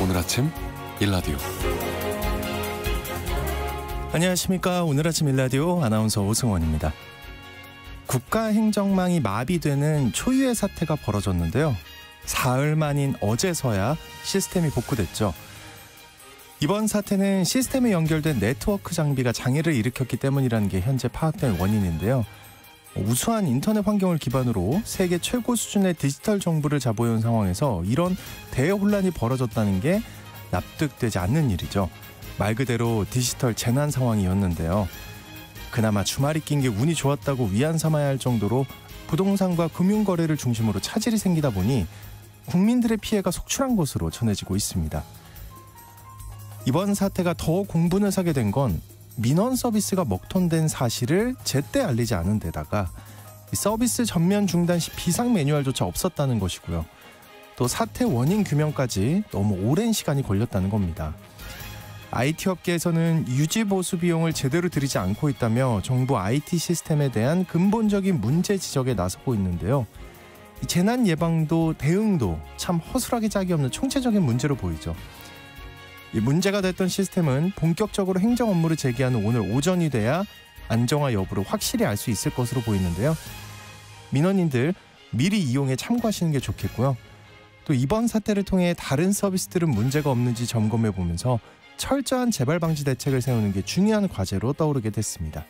오늘 아침 일라디오. 안녕하십니까. 오늘 아침 일라디오 아나운서 오승원입니다. 국가 행정망이 마비되는 초유의 사태가 벌어졌는데요. 사흘 만인 어제서야 시스템이 복구됐죠. 이번 사태는 시스템에 연결된 네트워크 장비가 장애를 일으켰기 때문이라는 게 현재 파악된 원인인데요. 우수한 인터넷 환경을 기반으로 세계 최고 수준의 디지털 정보를 자보여온 상황에서 이런 대혼란이 벌어졌다는 게 납득되지 않는 일이죠. 말 그대로 디지털 재난 상황이었는데요. 그나마 주말이 낀 게 운이 좋았다고 위안 삼아야 할 정도로 부동산과 금융거래를 중심으로 차질이 생기다 보니 국민들의 피해가 속출한 것으로 전해지고 있습니다. 이번 사태가 더 공분을 사게 된 건 민원 서비스가 먹통된 사실을 제때 알리지 않은 데다가 서비스 전면 중단 시 비상 매뉴얼조차 없었다는 것이고요. 또 사태 원인 규명까지 너무 오랜 시간이 걸렸다는 겁니다. IT 업계에서는 유지 보수 비용을 제대로 들이지 않고 있다며 정부 IT 시스템에 대한 근본적인 문제 지적에 나서고 있는데요. 재난 예방도 대응도 참 허술하게 짝이 없는 총체적인 문제로 보이죠. 이 문제가 됐던 시스템은 본격적으로 행정 업무를 재개하는 오늘 오전이 돼야 안정화 여부를 확실히 알 수 있을 것으로 보이는데요. 민원인들 미리 이용에 참고하시는 게 좋겠고요. 또 이번 사태를 통해 다른 서비스들은 문제가 없는지 점검해 보면서 철저한 재발 방지 대책을 세우는 게 중요한 과제로 떠오르게 됐습니다.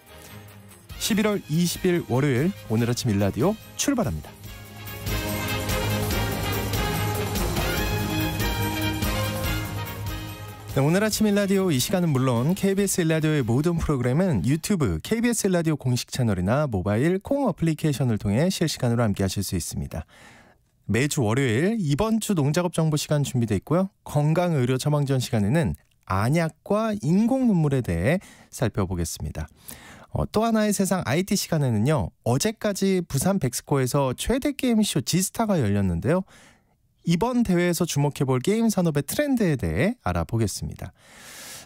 11월 20일 월요일 오늘 아침 일라디오 출발합니다. 네, 오늘 아침 일라디오 이 시간은 물론 KBS 일라디오의 모든 프로그램은 유튜브 KBS 일라디오 공식 채널이나 모바일 콩 어플리케이션을 통해 실시간으로 함께 하실 수 있습니다. 매주 월요일 이번 주 농작업 정보 시간 준비되어 있고요. 건강의료 처방전 시간에는 안약과 인공 눈물에 대해 살펴보겠습니다. 또 하나의 세상 IT 시간에는요. 어제까지 부산 백스코에서 최대 게임쇼 지스타가 열렸는데요. 이번 대회에서 주목해볼 게임 산업의 트렌드에 대해 알아보겠습니다.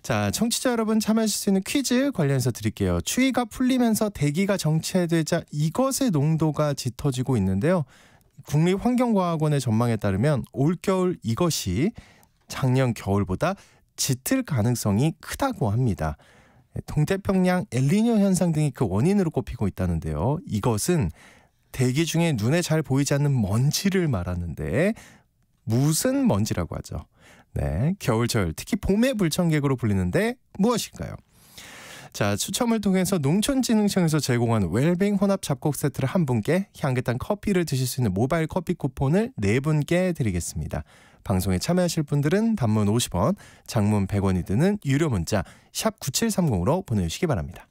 자, 청취자 여러분 참여하실 수 있는 퀴즈 관련해서 드릴게요. 추위가 풀리면서 대기가 정체되자 이것의 농도가 짙어지고 있는데요. 국립환경과학원의 전망에 따르면 올겨울 이것이 작년 겨울보다 짙을 가능성이 크다고 합니다. 동태평양 엘니뇨 현상 등이 그 원인으로 꼽히고 있다는데요. 이것은 대기 중에 눈에 잘 보이지 않는 먼지를 말하는데 무슨 먼지라고 하죠? 네, 겨울철 특히 봄의 불청객으로 불리는데 무엇일까요? 자, 추첨을 통해서 농촌진흥청에서 제공한 웰빙 혼합 잡곡 세트를 한 분께 향긋한 커피를 드실 수 있는 모바일 커피 쿠폰을 4분께 드리겠습니다. 방송에 참여하실 분들은 단문 50원, 장문 100원이 드는 유료 문자 샵 9730으로 보내주시기 바랍니다.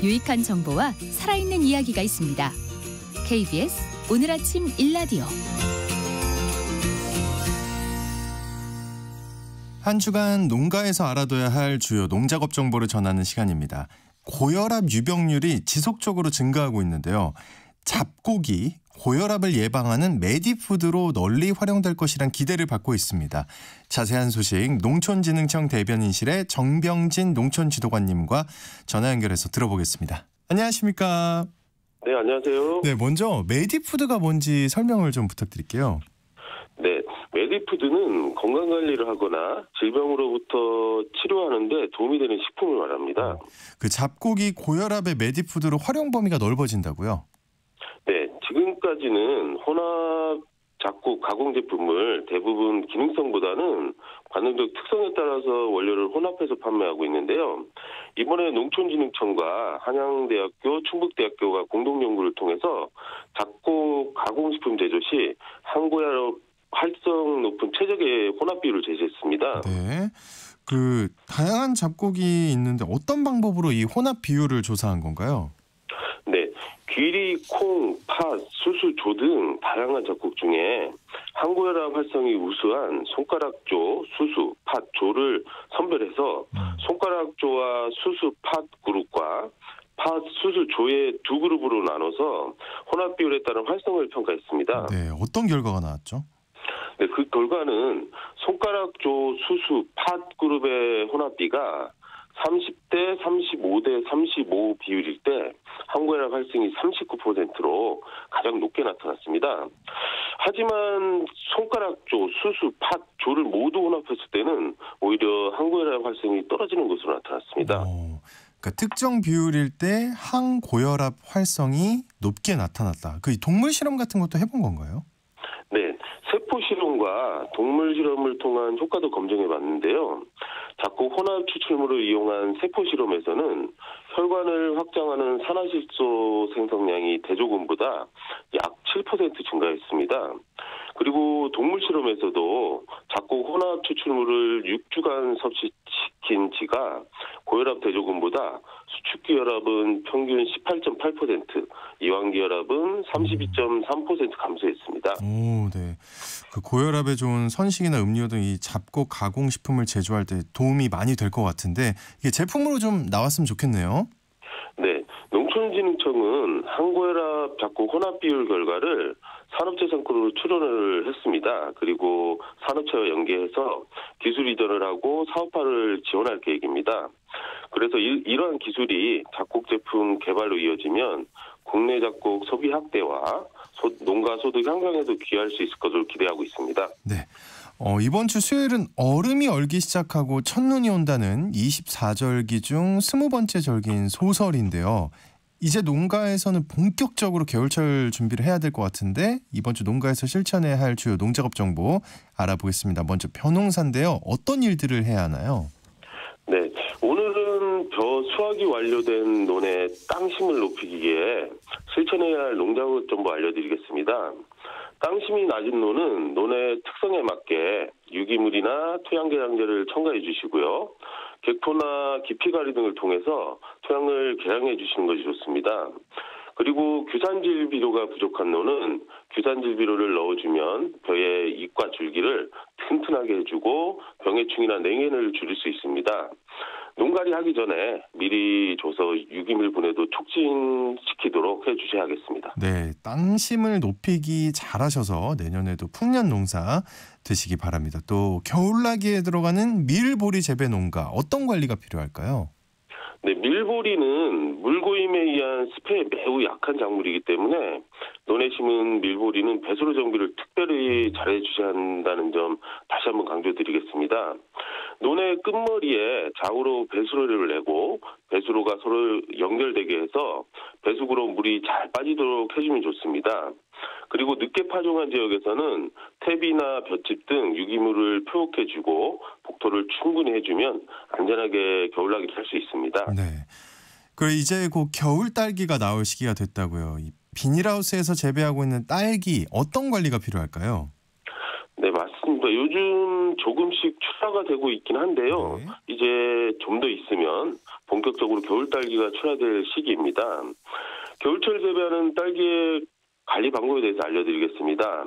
유익한 정보와 살아있는 이야기가 있습니다. KBS 오늘 아침 일라디오. 한 주간 농가에서 알아둬야 할 주요 농작업 정보를 전하는 시간입니다. 고혈압 유병률이 지속적으로 증가하고 있는데요. 잡곡이 고혈압을 예방하는 메디푸드로 널리 활용될 것이란 기대를 받고 있습니다. 자세한 소식 농촌진흥청 대변인실의 정병진 농촌지도관님과 전화 연결해서 들어보겠습니다. 안녕하십니까? 네, 안녕하세요. 네, 먼저 메디푸드가 뭔지 설명을 좀 부탁드릴게요. 네, 메디푸드는 건강관리를 하거나 질병으로부터 치료하는 데 도움이 되는 식품을 말합니다. 그 잡곡이 고혈압의 메디푸드로 활용 범위가 넓어진다고요? 네, 지금까지는 혼합 잡곡 가공 제품을 대부분 기능성보다는 관능적 특성에 따라서 원료를 혼합해서 판매하고 있는데요. 이번에 농촌진흥청과 한양대학교, 충북대학교가 공동 연구를 통해서 잡곡 가공식품 제조 시 항고혈압 활성 높은 최적의 혼합 비율을 제시했습니다. 네, 그 다양한 잡곡이 있는데 어떤 방법으로 이 혼합 비율을 조사한 건가요? 네, 귀리, 콩, 팥, 수수, 조 등 다양한 잡곡 중에 항고혈압 활성이 우수한 손가락조, 수수, 팥, 조를 선별해서 손가락조와 수수, 팥 그룹과 팥, 수수, 조의 두 그룹으로 나눠서 혼합 비율에 따른 활성을 평가했습니다. 네, 어떤 결과가 나왔죠? 네, 그 결과는 손가락조, 수수, 팥 그룹의 혼합비가 30대 35대 35 비율일 때 항고혈압 발생이 39%로 가장 높게 나타났습니다. 하지만 손가락조, 수수, 팥, 조를 모두 혼합했을 때는 오히려 항고혈압 발생이 떨어지는 것으로 나타났습니다. 그러니까 특정 비율일 때 항고혈압 활성이 높게 나타났다. 그 동물 실험 같은 것도 해본 건가요? 네, 세포 실험과 동물 실험을 통한 효과도 검증해 봤는데요. 작곡 혼합 추출물을 이용한 세포 실험에서는 혈관을 확장하는 산화질소 생성량이 대조군보다 약 7% 증가했습니다. 그리고 동물 실험에서도 작곡 혼합 추출물을 6주간 섭취시킨 지가 고혈압 대조군보다 수축기 혈압은 평균 18.8%, 이완기 혈압은 32.3% 감소했습니다. 오, 네. 그 고혈압에 좋은 선식이나 음료 등 이 잡곡 가공식품을 제조할 때 도움이 많이 될 것 같은데 이게 제품으로 좀 나왔으면 좋겠네요. 네, 농촌진흥청은 항고혈압 작곡 혼합 비율 결과를 산업재산권으로 출원을 했습니다. 그리고 산업체와 연계해서 기술 이전을 하고 사업화를 지원할 계획입니다. 그래서 이러한 기술이 작곡 제품 개발로 이어지면 국내 작곡 소비 확대와 농가 소득 향상에도 기여할 수 있을 것으로 기대하고 있습니다. 네. 이번 주 수요일은 얼음이 얼기 시작하고 첫눈이 온다는 24절기 중 20번째 절기인 소설인데요. 이제 농가에서는 본격적으로 겨울철 준비를 해야 될 것 같은데 이번 주 농가에서 실천해야 할 주요 농작업 정보 알아보겠습니다. 먼저 벼농사인데요. 어떤 일들을 해야 하나요? 네, 오늘은 벼 수확이 완료된 논의 땅심을 높이기 위해 실천해야 할 농작업 정보 알려드리겠습니다. 땅심이 낮은 논은 논의 특성에 맞게 유기물이나 토양개량제를 첨가해 주시고요. 객토나 깊이가리 등을 통해서 토양을 개량해 주시는 것이 좋습니다. 그리고 규산질 비료가 부족한 논은 규산질 비료를 넣어주면 벼의 잎과 줄기를 튼튼하게 해주고 병해충이나 냉해를 줄일 수 있습니다. 농가리 하기 전에 미리 줘서 유기물 분해도 촉진시키도록 해주셔야겠습니다. 네, 땅심을 높이기 잘하셔서 내년에도 풍년 농사 되시기 바랍니다. 또 겨울나기에 들어가는 밀보리 재배 농가 어떤 관리가 필요할까요? 네, 밀보리는 물고임에 의한 습해에 매우 약한 작물이기 때문에 논에 심은 밀보리는 배수로 정비를 특별히 잘해 주셔야 한다는 점 다시 한번 강조드리겠습니다. 논의 끝머리에 좌우로 배수로를 내고 배수로가 서로 연결되게 해서 배수구로 물이 잘 빠지도록 해주면 좋습니다. 그리고 늦게 파종한 지역에서는 퇴비나 볏짚 등 유기물을 표옥해주고 복토를 충분히 해주면 안전하게 겨울나기를 할 수 있습니다. 네. 그리고 이제 곧 겨울 딸기가 나올 시기가 됐다고요. 이 비닐하우스에서 재배하고 있는 딸기 어떤 관리가 필요할까요? 네, 맞습니다. 요즘 조금씩 출하가 되고 있긴 한데요. 네. 이제 좀 더 있으면 본격적으로 겨울 딸기가 출하될 시기입니다. 겨울철 재배하는 딸기의 관리 방법에 대해서 알려드리겠습니다.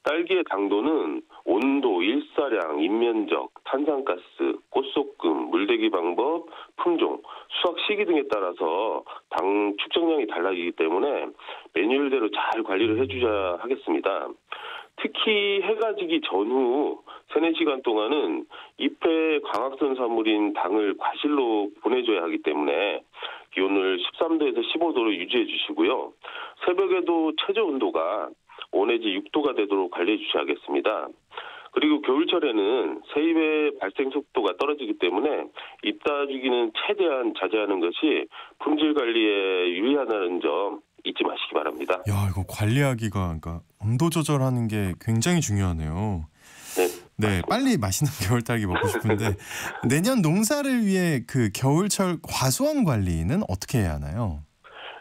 딸기의 당도는 온도, 일사량, 잎면적, 탄산가스, 꽃속금, 물대기 방법, 품종, 수확 시기 등에 따라서 당 축적량이 달라지기 때문에 매뉴얼대로 잘 관리를 해주셔야 하겠습니다. 특히 해가 지기 전후 3-4시간 동안은 잎의 광합성 산물인 당을 과실로 보내줘야 하기 때문에 기온을 13도에서 15도로 유지해 주시고요. 새벽에도 최저 온도가 5 내지 6도가 되도록 관리해 주셔야겠습니다. 그리고 겨울철에는 새잎의 발생 속도가 떨어지기 때문에 잎 따주기는 최대한 자제하는 것이 품질 관리에 유리하다는 점 잊지 마시기 바랍니다. 야, 이거 관리하기가 그러니까 온도 조절하는 게 굉장히 중요하네요. 네, 빨리 맛있는 겨울 딸기 먹고 싶은데 내년 농사를 위해 그 겨울철 과수원 관리는 어떻게 해야 하나요?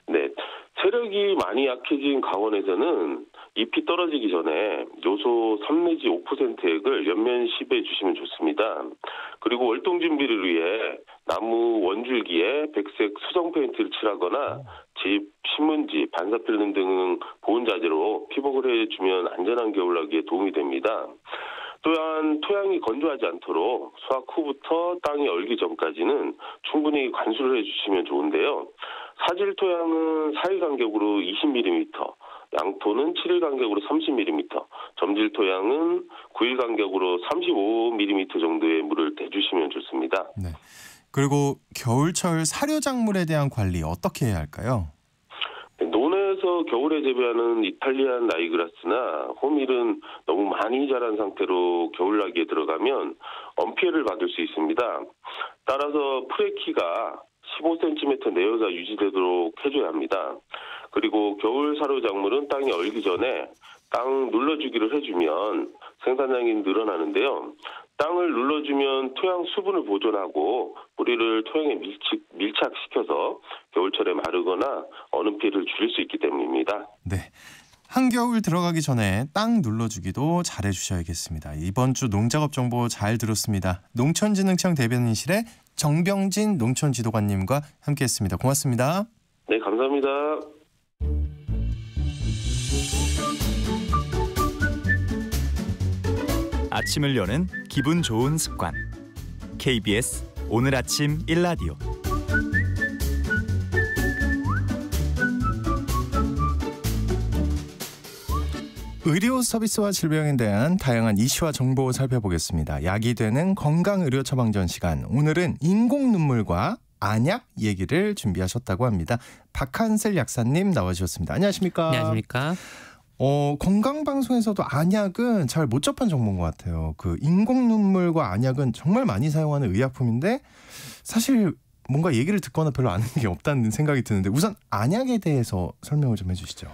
네, 세력이 많이 약해진 강원에서는 잎이 떨어지기 전에 요소 3 내지 5%액을 연면 시배해 주시면 좋습니다. 그리고 월동 준비를 위해 나무 원줄기에 백색 수성 페인트를 칠하거나 집, 신문지, 반사필름 등 보온 자재로 피복을 해주면 안전한 겨울나기에 도움이 됩니다. 또한 토양이 건조하지 않도록 수확 후부터 땅이 얼기 전까지는 충분히 관수를 해주시면 좋은데요. 사질 토양은 4일 간격으로 20mm, 양토는 7일 간격으로 30mm, 점질 토양은 9일 간격으로 35mm 정도의 물을 대주시면 좋습니다. 네. 그리고 겨울철 사료작물에 대한 관리 어떻게 해야 할까요? 논에서 겨울에 재배하는 이탈리안 라이그라스나 호밀은 너무 많이 자란 상태로 겨울나기에 들어가면 엄피해를 받을 수 있습니다. 따라서 풀의 키가 15cm 내외가 유지되도록 해줘야 합니다. 그리고 겨울 사료작물은 땅이 얼기 전에 땅 눌러주기를 해주면 생산량이 늘어나는데요. 땅을 눌러주면 토양 수분을 보존하고 뿌리를 토양에 밀착시켜서 겨울철에 마르거나 얼음피해를 줄일 수 있기 때문입니다. 네, 한겨울 들어가기 전에 땅 눌러주기도 잘해주셔야겠습니다. 이번 주 농작업 정보 잘 들었습니다. 농촌진흥청 대변인실의 정병진 농촌지도관님과 함께했습니다. 고맙습니다. 네, 감사합니다. 아침을 여는 기분 좋은 습관. KBS 오늘 아침 1라디오. 의료 서비스와 질병에 대한 다양한 이슈와 정보 살펴보겠습니다. 약이 되는 건강의료 처방전 시간. 오늘은 인공눈물과 안약 얘기를 준비하셨다고 합니다. 박한슬 약사님 나와주셨습니다. 안녕하십니까? 안녕하십니까? 건강방송에서도 안약은 잘 못 접한 정보인 것 같아요. 그 인공눈물과 안약은 정말 많이 사용하는 의약품인데 사실 뭔가 얘기를 듣거나 별로 아는 게 없다는 생각이 드는데 우선 안약에 대해서 설명을 좀 해주시죠.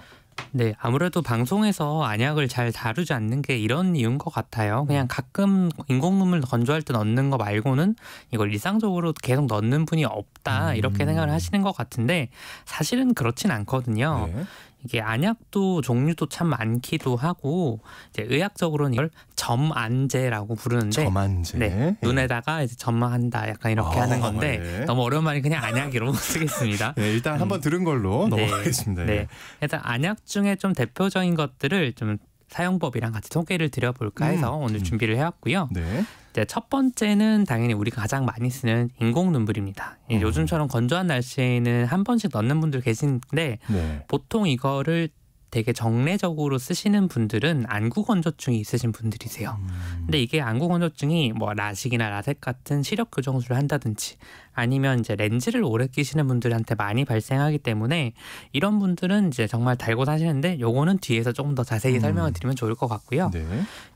네, 아무래도 방송에서 안약을 잘 다루지 않는 게 이런 이유인 것 같아요. 그냥 가끔 인공눈물 건조할 때 넣는 거 말고는 이걸 일상적으로 계속 넣는 분이 없다 이렇게 생각을 하시는 것 같은데 사실은 그렇진 않거든요. 네. 이게 안약도 종류도 참 많기도 하고 이제 의학적으로는 이걸 점안제라고 부르는데 점안제. 네, 눈에다가 이제 점한다 약간 이렇게 하는 건데 네. 너무 어려운 말이 그냥 안약이라고 쓰겠습니다. 네, 일단 한번 들은 걸로 넘어가겠습니다. 네. 일단 안약 중에 좀 대표적인 것들을 좀 사용법이랑 같이 소개를 드려볼까 해서 오늘 준비를 해왔고요. 네. 이제 첫 번째는 당연히 우리가 가장 많이 쓰는 인공눈물입니다. 요즘처럼 건조한 날씨에는 한 번씩 넣는 분들 계신데 네. 보통 이거를 되게 정례적으로 쓰시는 분들은 안구건조증이 있으신 분들이세요. 근데 이게 안구건조증이 뭐 라식이나 라섹 같은 시력 교정술을 한다든지 아니면 이제 렌즈를 오래 끼시는 분들한테 많이 발생하기 때문에 이런 분들은 이제 정말 달고 사시는데 요거는 뒤에서 조금 더 자세히 설명을 드리면 좋을 것 같고요. 네.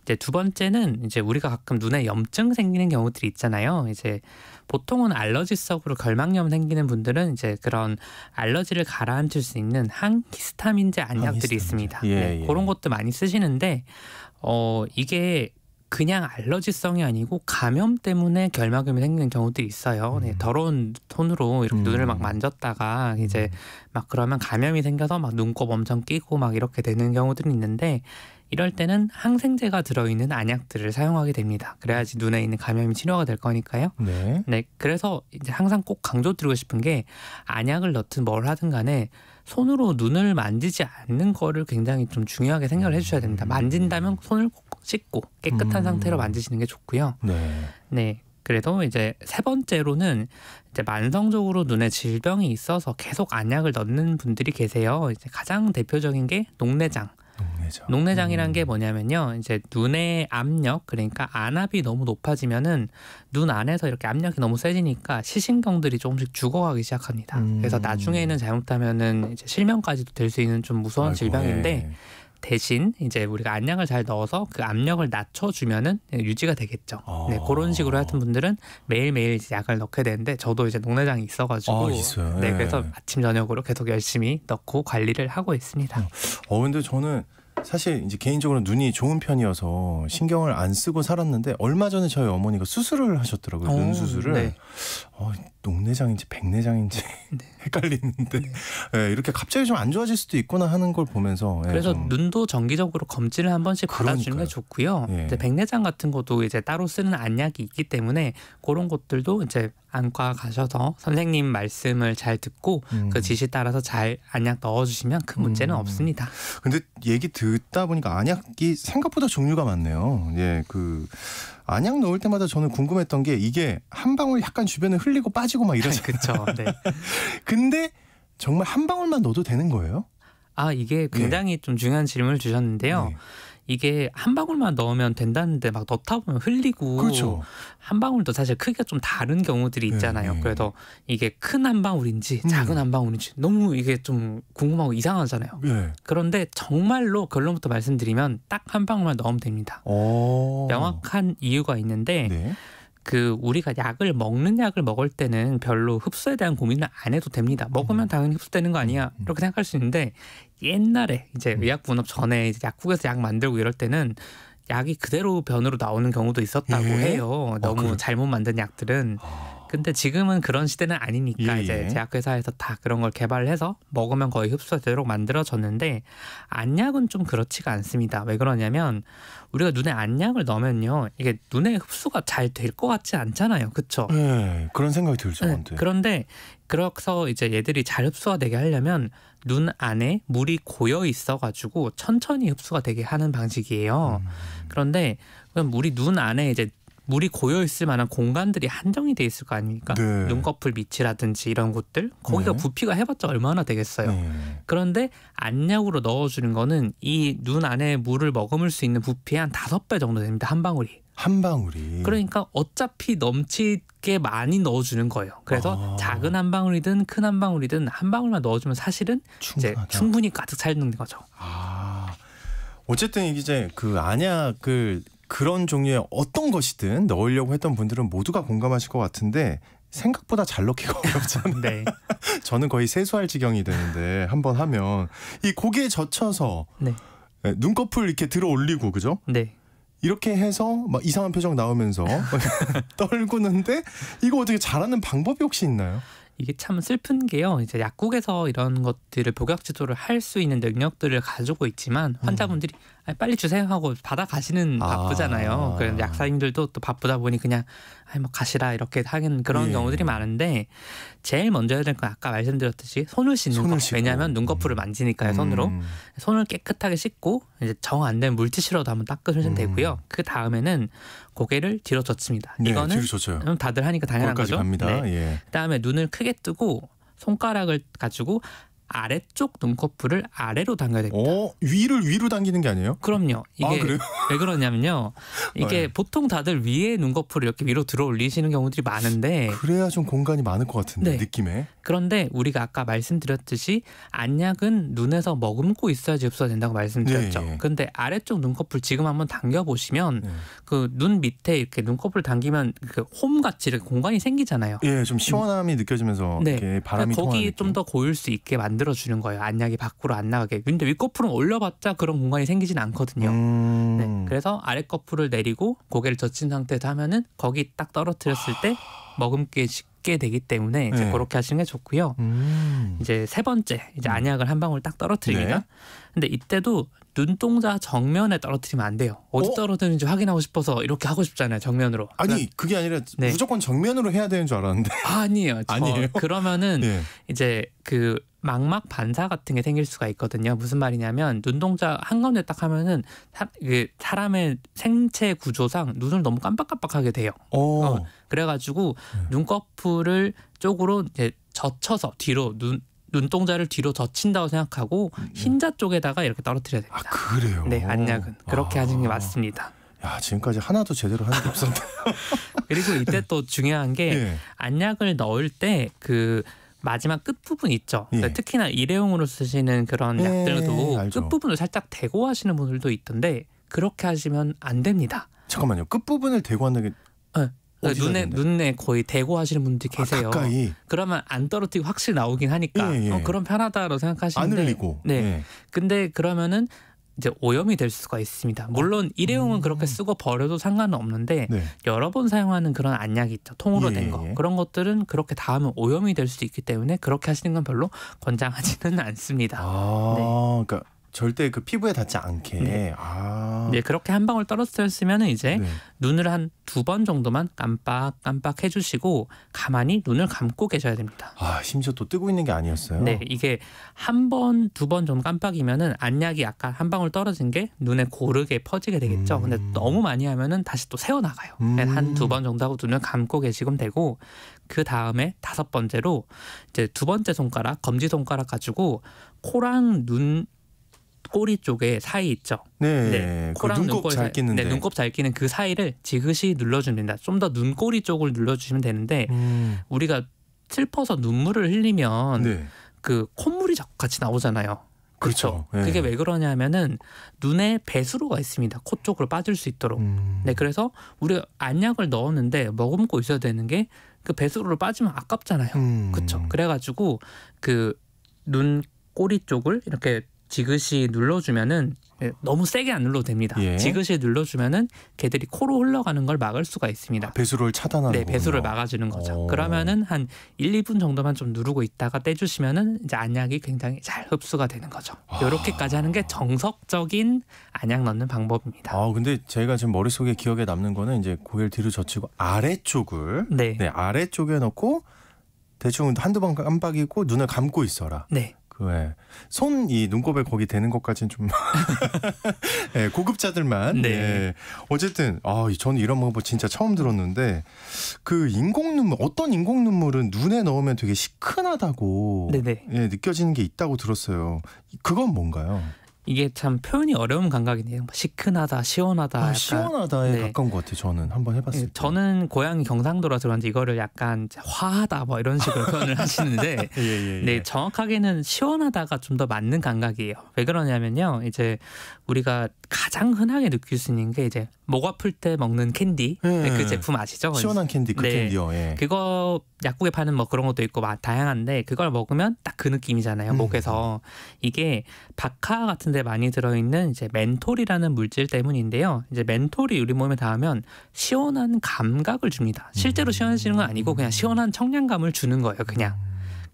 이제 두 번째는 이제 우리가 가끔 눈에 염증 생기는 경우들이 있잖아요. 이제 보통은 알러지성으로 결막염 생기는 분들은 이제 그런 알러지를 가라앉힐 수 있는 항히스타민제 안약들이 있습니다. 예, 네, 예. 그런 것도 많이 쓰시는데 이게 그냥 알러지성이 아니고 감염 때문에 결막염이 생기는 경우들이 있어요. 네, 더러운 손으로 이렇게 눈을 막 만졌다가 이제 막 그러면 감염이 생겨서 막 눈곱 엄청 끼고 막 이렇게 되는 경우들이 있는데 이럴 때는 항생제가 들어있는 안약들을 사용하게 됩니다. 그래야지 눈에 있는 감염이 치료가 될 거니까요. 네. 네, 그래서 이제 항상 꼭 강조드리고 싶은 게 안약을 넣든 뭘 하든 간에 손으로 눈을 만지지 않는 거를 굉장히 좀 중요하게 생각을 해주셔야 됩니다. 만진다면 손을 꼭 씻고 깨끗한 상태로 만지시는 게 좋고요. 네. 네. 그래도 이제 세 번째로는 이제 만성적으로 눈에 질병이 있어서 계속 안약을 넣는 분들이 계세요. 이제 가장 대표적인 게 녹내장. 녹내장이란 게 뭐냐면요. 이제 눈의 압력, 그러니까 안압이 너무 높아지면은 눈 안에서 이렇게 압력이 너무 세지니까 시신경들이 조금씩 죽어가기 시작합니다. 그래서 나중에는 잘못하면은 이제 실명까지도 될 수 있는 좀 무서운 질병인데 예. 대신 이제 우리가 안약을 잘 넣어서 그 압력을 낮춰주면은 유지가 되겠죠. 네, 그런 식으로 하던 분들은 매일매일 이제 약을 넣게 되는데 저도 이제 녹내장이 있어가지고 있어요. 네, 예. 그래서 아침 저녁으로 계속 열심히 넣고 관리를 하고 있습니다. 근데 저는 사실 이제 개인적으로 눈이 좋은 편이어서 신경을 안 쓰고 살았는데 얼마 전에 저희 어머니가 수술을 하셨더라고요. 눈 수술을. 네. 녹내장인지 백내장인지 헷갈리는데 네, 이렇게 갑자기 좀 안 좋아질 수도 있구나 하는 걸 보면서 그래서 좀... 눈도 정기적으로 검진을 한 번씩 받아주는 게 좋고요. 예. 이제 백내장 같은 것도 이제 따로 쓰는 안약이 있기 때문에 그런 것들도 이제 안과 가셔서 선생님 말씀을 잘 듣고 그 지시 따라서 잘 안약 넣어주시면 큰 문제는 없습니다. 근데 얘기 듣다 보니까 안약이 생각보다 종류가 많네요. 예, 그 안약 넣을 때마다 저는 궁금했던 게 이게 한 방울 약간 주변에 흘리고 빠지고 막 이러잖아요. 그렇죠. 네. 근데 정말 한 방울만 넣어도 되는 거예요? 이게 굉장히 좀 중요한 질문을 주셨는데요. 네. 이게 한 방울만 넣으면 된다는데 막 넣다 보면 흘리고 그렇죠. 한 방울도 사실 크기가 좀 다른 경우들이 있잖아요. 네. 그래서 이게 큰 한 방울인지 작은 한 방울인지 너무 이게 좀 궁금하고 이상하잖아요. 네. 그런데 정말로 결론부터 말씀드리면 딱 한 방울만 넣으면 됩니다. 명확한 이유가 있는데 네. 그 우리가 먹는 약을 먹을 때는 별로 흡수에 대한 고민을 안 해도 됩니다. 먹으면 당연히 흡수되는 거 아니야 이렇게 생각할 수 있는데 옛날에 이제 의약분업 전에 이제 약국에서 약 만들고 이럴 때는 약이 그대로 변으로 나오는 경우도 있었다고 해요. 너무 그래요? 잘못 만든 약들은. 근데 지금은 그런 시대는 아니니까 예. 이제 제약회사에서 다 그런 걸 개발해서 먹으면 거의 흡수가 되도록 만들어졌는데 안약은 좀 그렇지가 않습니다. 왜 그러냐면 우리가 눈에 안약을 넣으면요. 이게 눈에 흡수가 잘 될 것 같지 않잖아요. 그렇죠? 네, 그런 생각이 들죠. 네, 그런데 그래서 이제 얘들이 잘 흡수가 되게 하려면 눈 안에 물이 고여 있어가지고 천천히 흡수가 되게 하는 방식이에요. 그런데 그럼 우리 눈 안에 이제 물이 고여 있을 만한 공간들이 한정이 돼 있을 거 아닙니까? 네. 눈꺼풀 밑이라든지 이런 곳들 거기가 네. 부피가 해봤자 얼마나 되겠어요. 네. 그런데 안약으로 넣어주는 거는 이 눈 안에 물을 머금을 수 있는 부피의 한 5배 정도 됩니다. 한 방울이. 한 방울이. 그러니까 어차피 넘치게 많이 넣어주는 거예요. 그래서 작은 한 방울이든 큰 한 방울이든 한 방울만 넣어주면 사실은 이제 충분히 가득 차는 거죠. 어쨌든 이제 그 안약을 그런 종류의 어떤 것이든 넣으려고 했던 분들은 모두가 공감하실 것 같은데 생각보다 잘 넣기가 어렵잖아요. 네. 저는 거의 세수할 지경이 되는데 한번 하면 이 고개에 젖혀서 네. 눈꺼풀 이렇게 들어 올리고 그죠? 네. 이렇게 해서 막 이상한 표정 나오면서 떨구는데 이거 어떻게 잘하는 방법이 혹시 있나요? 이게 참 슬픈 게요. 이제 약국에서 이런 것들을 복약 지도를 할 수 있는 능력들을 가지고 있지만 환자분들이 빨리 주세요 하고 받아 가시는 바쁘잖아요. 그래서 약사님들도 또 바쁘다 보니 그냥 뭐 가시라 이렇게 하는 그런 경우들이 많은데 제일 먼저 해야 될 건 아까 말씀드렸듯이 손을 씻는 거. 왜냐하면 눈꺼풀을 만지니까요. 손으로. 손을 깨끗하게 씻고 이제 정 안 된 물티슈로도 한번 닦으시면 되고요. 그 다음에는 고개를 뒤로 젖습니다. 네, 이거는 뒤로 젖혀요. 다들 하니까 당연한 거기까지 거죠. 갑니다. 네. 예. 그다음에 눈을 크게 뜨고 손가락을 가지고 아래쪽 눈꺼풀을 아래로 당겨야 됩니다. 위로 당기는 게 아니에요? 그럼요. 이게 그래요? 왜 그러냐면요. 이게 보통 다들 위에 눈꺼풀을 이렇게 위로 들어 올리시는 경우들이 많은데 그래야 좀 공간이 많을 것 같은데 네. 느낌에. 그런데 우리가 아까 말씀드렸듯이 안약은 눈에서 머금고 있어야지 흡수가 된다고 말씀드렸죠. 네. 근데 아래쪽 눈꺼풀 지금 한번 당겨보시면 네. 그 눈 밑에 이렇게 눈꺼풀 당기면 그 홈같이 이렇게 공간이 생기잖아요. 예, 좀 시원함이 느껴지면서 네. 이렇게 바람이 거기 통하는 좀 더 고일 수 있게 만들어주는 거예요. 안약이 밖으로 안 나가게. 근데 윗꺼풀은 올려봤자 그런 공간이 생기진 않거든요. 네. 그래서 아랫꺼풀을 내리고 고개를 젖힌 상태에서 하면은 거기 딱 떨어뜨렸을 때 머금기 쉽게 되기 때문에 이제 네. 그렇게 하시는 게 좋고요. 이제 세 번째 이제 안약을 한 방울 딱 떨어뜨립니다. 네. 근데 이때도 눈동자 정면에 떨어뜨리면 안 돼요. 어디 떨어뜨리는지 확인하고 싶어서 이렇게 하고 싶잖아요. 정면으로. 아니 그게 아니라 네. 무조건 정면으로 해야 되는 줄 알았는데. 아니에요. 아니에요? 그러면은 네. 이제 그 망막 반사 같은 게 생길 수가 있거든요. 무슨 말이냐면 눈동자 한가운데 딱 하면은 사람의 생체 구조상 눈을 너무 깜빡깜빡하게 돼요. 그래가지고 눈꺼풀을 쪽으로 이제 젖혀서 뒤로 눈동자를 뒤로 젖힌다고 생각하고 흰자 쪽에다가 이렇게 떨어뜨려야 됩니다. 그래요? 네, 안약은 그렇게 하시는 게 맞습니다. 야, 지금까지 하나도 제대로 하는 게 없었는데. 그리고 이때 또 중요한 게 예. 안약을 넣을 때 그 마지막 끝부분 있죠. 예. 특히나 일회용으로 쓰시는 그런 약들도 알죠. 끝부분을 살짝 대고 하시는 분들도 있던데 그렇게 하시면 안 됩니다. 잠깐만요. 끝부분을 대고 한다는 게 눈에 거의 대고 하시는 분들이 계세요. 가까이. 그러면 안 떨어뜨리고 확실히 나오긴 하니까 그럼 편하다라고 생각하시는데 안 흘리고. 네. 예. 근데 그러면은 이제 오염이 될 수가 있습니다. 물론 일회용은 그렇게 쓰고 버려도 상관은 없는데 네. 여러 번 사용하는 그런 안약이 있죠. 통으로 된 거. 그런 것들은 그렇게 닿으면 오염이 될 수 있기 때문에 그렇게 하시는 건 별로 권장하지는 않습니다. 그러니까 절대 그 피부에 닿지 않게. 네. 네, 그렇게 한 방울 떨어뜨렸으면 이제 눈을 한 2번 정도만 깜빡깜빡 해주시고 가만히 눈을 감고 계셔야 됩니다. 심지어 또 뜨고 있는 게 아니었어요. 네, 이게 한 번, 2번 정도 깜빡이면은 안약이 약간 한 방울 떨어진 게 눈에 고르게 퍼지게 되겠죠. 근데 너무 많이 하면은 다시 또 새어 나가요. 한 2번 정도 하고 눈을 감고 계시면 되고 그 다음에 5번째로 이제 2번째 손가락, 검지 손가락 가지고 코랑 눈 꼬리 쪽에 사이 있죠. 네. 그 코랑 눈곱 잘 끼는데. 네, 눈곱 잘 끼는 그 사이를 지그시 눌러주면 됩니다. 좀 더 눈꼬리 쪽을 눌러주시면 되는데 우리가 슬퍼서 눈물을 흘리면 네. 그 콧물이 자꾸 같이 나오잖아요. 그렇죠. 네. 그게 왜 그러냐면은 눈에 배수로가 있습니다. 코 쪽으로 빠질 수 있도록. 네, 그래서 우리가 안약을 넣었는데 머금고 있어야 되는 게 그 배수로로 빠지면 아깝잖아요. 그렇죠. 그래가지고 그 눈 꼬리 쪽을 이렇게 지그시 눌러주면은 너무 세게 안 눌러도 됩니다. 예. 지그시 눌러주면은 걔들이 코로 흘러가는 걸 막을 수가 있습니다. 배수로를 차단하는 네, 거군요. 배수를 막아주는 거죠. 그러면은 한 1, 2분 정도만 좀 누르고 있다가 떼주시면은 이제 안약이 굉장히 잘 흡수가 되는 거죠. 이렇게까지 하는 게 정석적인 안약 넣는 방법입니다. 근데 제가 지금 머릿속에 기억에 남는 거는 이제 고개를 뒤로 젖히고 아래쪽을 네. 아래쪽에 넣고 대충 한두 번 깜빡이고 눈을 감고 있어라. 네. 손 이 눈곱에 거기 대는 것까지는 좀 네, 고급자들만. 네. 네. 어쨌든 저는 이런 방법 진짜 처음 들었는데 그 인공 눈물 어떤 인공 눈물은 눈에 넣으면 되게 시큰하다고 느껴지는 게 있다고 들었어요. 그건 뭔가요? 이게 참 표현이 어려운 감각이네요. 시큰하다, 시원하다. 약간. 시원하다에 가까운 것 같아요. 저는 한번 해봤을 때. 저는 고향이 경상도라서 그런지 이거를 약간 화하다 뭐 이런 식으로 표현을 하시는데 네, 정확하게는 시원하다가 좀 더 맞는 감각이에요. 왜 그러냐면요. 이제 우리가 가장 흔하게 느낄 수 있는 게 이제 목 아플 때 먹는 캔디. 그 제품 아시죠? 시원한 캔디, 그 캔디요. 그거 약국에 파는 뭐 그런 것도 있고 다양한데 그걸 먹으면 딱 그 느낌이잖아요. 목에서. 이게 박하 같은 데 많이 들어있는 이제 멘톨이라는 물질 때문인데요. 이제 멘톨이 우리 몸에 닿으면 시원한 감각을 줍니다. 실제로 시원해지는 건 아니고 그냥 시원한 청량감을 주는 거예요. 그냥.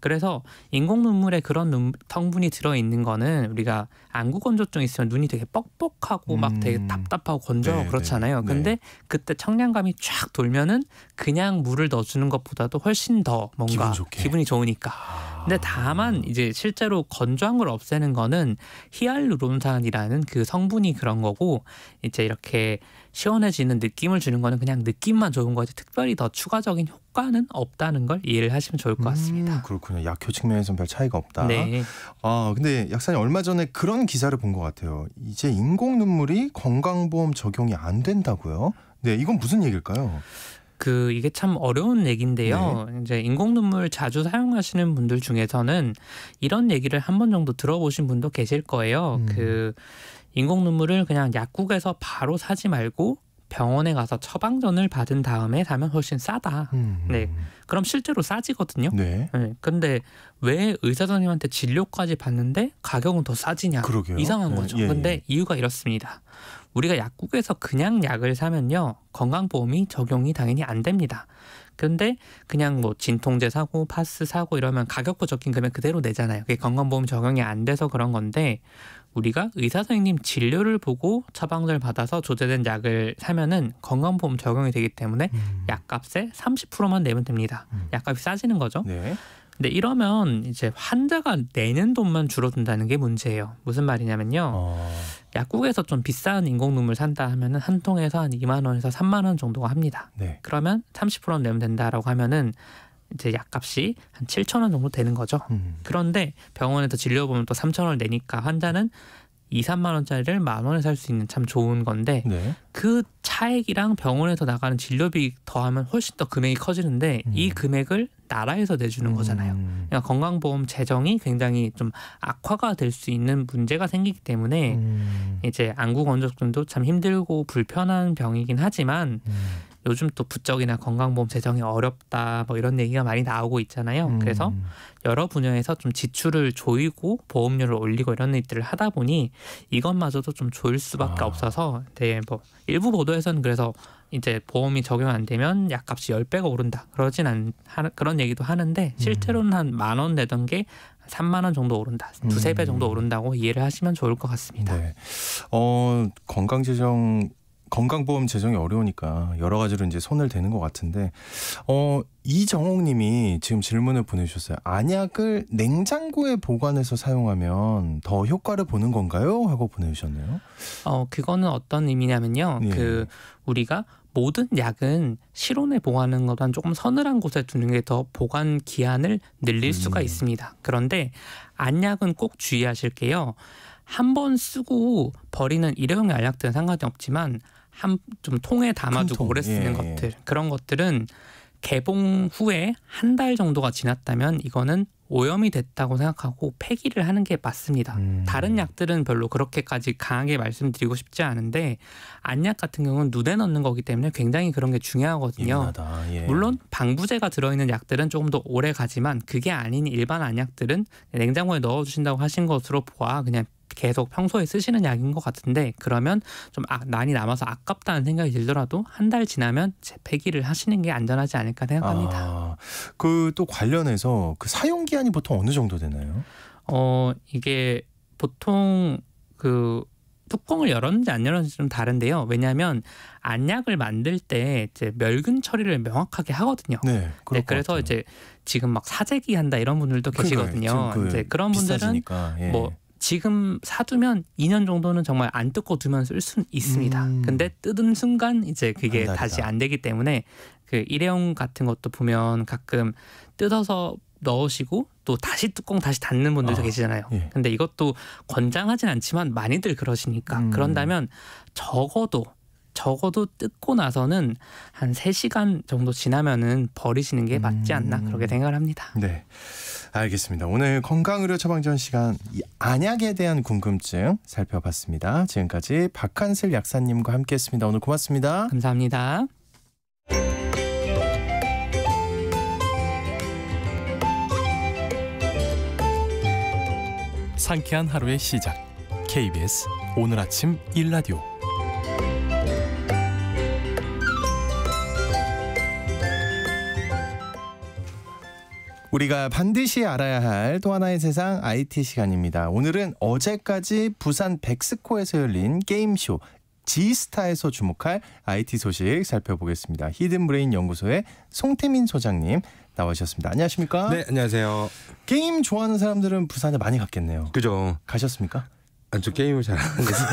그래서 인공 눈물에 그런 성분이 들어있는 거는 우리가 안구 건조증 있으면 눈이 되게 뻑뻑하고 막 되게 답답하고 건조하고 그렇잖아요. 근데 그때 청량감이 쫙 돌면은 그냥 물을 넣어주는 것보다도 훨씬 더 뭔가 기분이 좋으니까. 근데 다만 이제 실제로 건조한 걸 없애는 거는 히알루론산이라는 그 성분이 그런 거고 이제 이렇게 시원해지는 느낌을 주는 거는 그냥 느낌만 좋은 거지 특별히 더 추가적인 효과는 없다는 걸 이해를 하시면 좋을 것 같습니다. 그렇군요. 약효 측면에서는 별 차이가 없다. 네. 근데 약사님 얼마 전에 그런 기사를 본 것 같아요. 이제 인공 눈물이 건강보험 적용이 안 된다고요? 네, 이건 무슨 얘기일까요? 이게 참 어려운 얘기인데요. 이제 인공 눈물 자주 사용하시는 분들 중에서는 이런 얘기를 한 번 정도 들어보신 분도 계실 거예요. 인공 눈물을 그냥 약국에서 바로 사지 말고 병원에 가서 처방전을 받은 다음에 사면 훨씬 싸다. 네. 그럼 실제로 싸지거든요. 네. 근데 왜 의사 선생님한테 진료까지 받는데 가격은 더 싸지냐? 그러게요. 이상한 거죠. 근데 이유가 이렇습니다. 우리가 약국에서 그냥 약을 사면요. 건강보험이 적용이 당연히 안 됩니다. 근데 그냥 뭐 진통제 사고 파스 사고 이러면 가격표 적힌 금액 그대로 내잖아요. 그게 건강보험 적용이 안 돼서 그런 건데 우리가 의사 선생님 진료를 보고 처방전을 받아서 조제된 약을 사면은 건강보험 적용이 되기 때문에 약값의 30%만 내면 됩니다. 약값이 싸지는 거죠. 네. 근데 이러면 이제 환자가 내는 돈만 줄어든다는 게 문제예요. 무슨 말이냐면요. 약국에서 좀 비싼 인공 눈물 산다 하면은 한 통에서 한 2만 원에서 3만 원 정도가 합니다. 네. 그러면 30% 내면 된다라고 하면은 이제 약값이 한 7천 원 정도 되는 거죠. 그런데 병원에서 진료 보면 또 3천 원을 내니까 환자는 2, 3만 원짜리를 만 원에 살 수 있는 참 좋은 건데 그 차액이랑 병원에서 나가는 진료비 더하면 훨씬 더 금액이 커지는데 이 금액을 나라에서 내주는 거잖아요. 그러니까 건강보험 재정이 굉장히 좀 악화가 될 수 있는 문제가 생기기 때문에 이제 안구 건조증도 참 힘들고 불편한 병이긴 하지만 요즘 또 부쩍이나 건강보험 재정이 어렵다 뭐 이런 얘기가 많이 나오고 있잖아요. 그래서 여러 분야에서 좀 지출을 조이고 보험료를 올리고 이런 일들을 하다 보니 이것마저도 좀 조일 수밖에 없어서 뭐 일부 보도에서는 그래서 이제 보험이 적용 안 되면 약값이 10배가 오른다. 그런 얘기도 하는데 실제로는 한 만 원 내던 게 3만 원 정도 오른다. 2, 3배 정도 오른다고 이해를 하시면 좋을 것 같습니다. 네. 건강보험 재정이 어려우니까 여러 가지로 이제 손을 대는 것 같은데 이정옥 님이 지금 질문을 보내주셨어요. 안약을 냉장고에 보관해서 사용하면 더 효과를 보는 건가요? 하고 보내주셨네요. 그거는 어떤 의미냐면요. 우리가 모든 약은 실온에 보관하는 것보다는 조금 서늘한 곳에 두는 게 더 보관 기한을 늘릴 수가 있습니다. 그런데 안약은 꼭 주의하실 게요. 한 번 쓰고 버리는 일회용 알약들은 상관이 없지만 좀 통에 담아두고 오래 쓰는 것들, 그런 것들은 개봉 후에 한 달 정도가 지났다면 이거는 오염이 됐다고 생각하고 폐기를 하는 게 맞습니다. 다른 약들은 별로 그렇게까지 강하게 말씀드리고 싶지 않은데 안약 같은 경우는 눈에 넣는 거기 때문에 굉장히 그런 게 중요하거든요. 물론 방부제가 들어있는 약들은 조금 더 오래 가지만 그게 아닌 일반 안약들은 냉장고에 넣어주신다고 하신 것으로 보아 그냥 계속 평소에 쓰시는 약인 것 같은데 그러면 좀 많이 남아서 아깝다는 생각이 들더라도 한 달 지나면 폐기를 하시는 게 안전하지 않을까 생각합니다. 그 또 관련해서 그 사용 기한이 보통 어느 정도 되나요? 이게 보통 그 뚜껑을 열었는지 안 열었는지 좀 다른데요. 왜냐하면 안약을 만들 때 이제 멸균 처리를 명확하게 하거든요. 네, 그래서 이제 지금 막 사재기 한다 이런 분들도 계시거든요. 이제 그런 분들은 뭐 지금 사두면 2년 정도는 정말 안 뜯고 두면 쓸 수는 있습니다. 근데 뜯은 순간 이제 그게 다시 안 되기 때문에 그 일회용 같은 것도 보면 가끔 뜯어서 넣으시고 또 다시 뚜껑 다시 닫는 분들도 계시잖아요. 근데 이것도 권장하진 않지만 많이들 그러시니까 그런다면 적어도 뜯고 나서는 한 3시간 정도 지나면은 버리시는 게 맞지 않나 그렇게 생각을 합니다. 네. 알겠습니다. 오늘 건강의료 처방전 시간 이 안약에 대한 궁금증 살펴봤습니다. 지금까지 박한슬 약사님과 함께했습니다. 오늘 고맙습니다. 감사합니다. 상쾌한 하루의 시작. KBS 오늘 아침 1라디오. 우리가 반드시 알아야 할 또 하나의 세상 IT 시간입니다. 오늘은 어제까지 부산 백스코에서 열린 게임쇼 G스타에서 주목할 IT 소식 살펴보겠습니다. 히든브레인 연구소의 송태민 소장님 나와주셨습니다. 안녕하십니까? 네, 안녕하세요. 게임 좋아하는 사람들은 부산에 많이 갔겠네요. 그죠. 가셨습니까? 저 게임을 잘 안 해서.